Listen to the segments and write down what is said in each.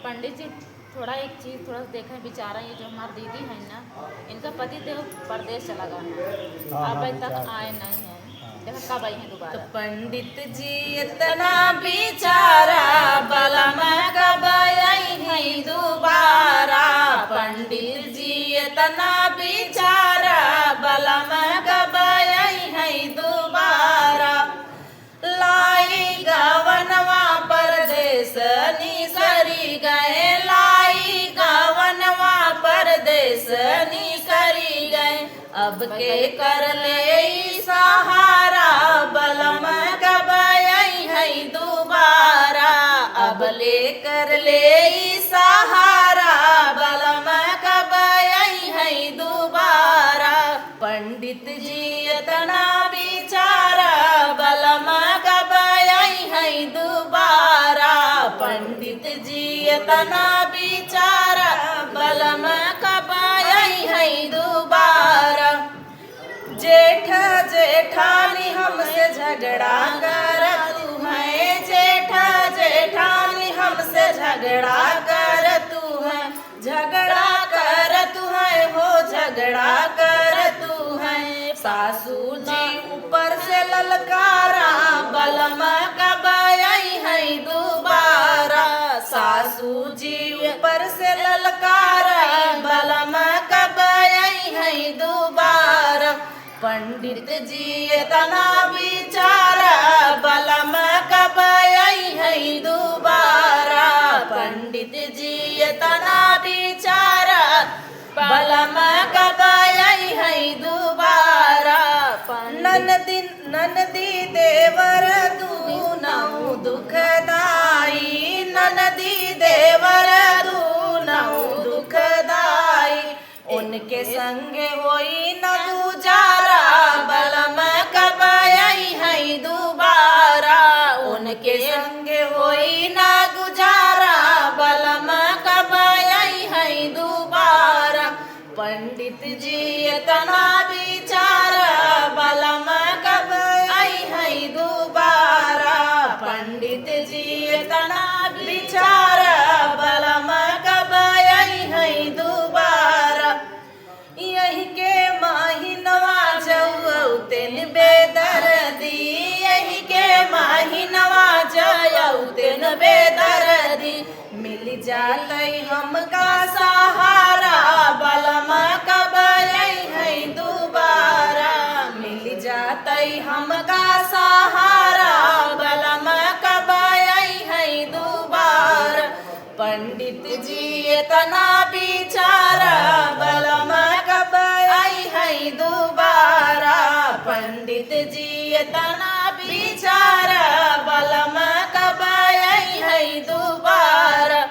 पंडित जी थोड़ा एक चीज़ थोड़ा सा देखें बेचारा, ये जो हमारी दीदी है ना, इनका पति देव परदेश चला गया है, हाँ अब हाँ तक विचार आए नहीं है। हाँ। देखा कब आई हैं तो दोबारा। पंडित जी इतना बेचारा बलम कब आई हैं दोबारा। पंडित जी इतना बेचारा बलम कब आई हैं दोबारा। लाई गवनवा परदेस निसरी गए, लाई गवनवा परदेस निसरी गए। अब के कर ले सहारा बलम कब आई है दोबारा। अब ले कर ले सहारा बलम कब आई है दोबारा। पंडित जी इतना बेचारा बलम कब आई है दोबारा। पंडित जी इतना बेचारा बलम कब आई है दोबारा। जेठ जेठानी हमसे झगड़ा कर तू है, जेठ जेठानी हमसे झगड़ा कर तू है, झगड़ा कर तू है हो झगड़ा कर तू है। सासू जी ऊपर से ललकारा बलम कब आई है दोबारा। सासू जी ऊपर से ललकारा बलम कब आई है दोबारा। पंडित जी इतना बेचारा बलम कब आई है दोबारा। पंडित जी इतना बेचारा बलम कब आई है दोबारा। ननदी देवर दूनऊ दुखदाई, ननदी देवर दूनऊ दुखदाई। उनके संग होई न गुजारा बलम कब आई है दोबारा। उनके संग होई न गुजारा बलम कब आई है दोबारा। पंडित जी इतना बेचारा बलम कब आई है दोबारा। पंडित जी इतना बेचारा बलम कब आई है दोबारा। यही के महीनवा जऊ तेन बेदर्दी, यही के महीनवा जऊ तेन बेदर्दी। मिल जातई हमका सहारा बलम कब आई है दोबारा। मिल जातई हमका सहारा बलम कब आई है दोबारा। पंडित जी इतना बेचारा बलम कब आई है दोबारा। पंडित जी इतना बेचारा बलम कब आई है दोबारा।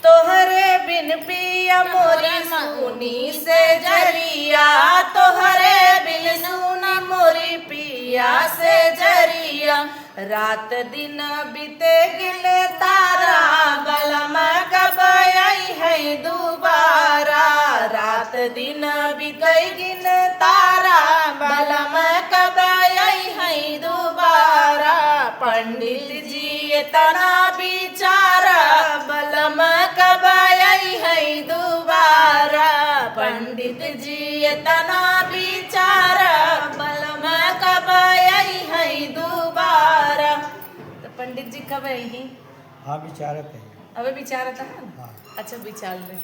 तोहरे बिन पिया मोरी सुनी से जरिया, तोहरे बिन सुनी मोरी पिया से जरिया। रात दिन बीते गिले तारा बलम कब आई है दोबारा। रात दिन बीते गिन तारा बलम कब आई है दोबारा। पंडित जी इतना बेचारा बलम कब आई है दोबारा। पंडित जी इतना बेचारा बलम कब आई है दोबारा। तो पंडित जी कब आई? हाँ विचारत है। अबे विचारत है। हाँ। अच्छा विचार ले।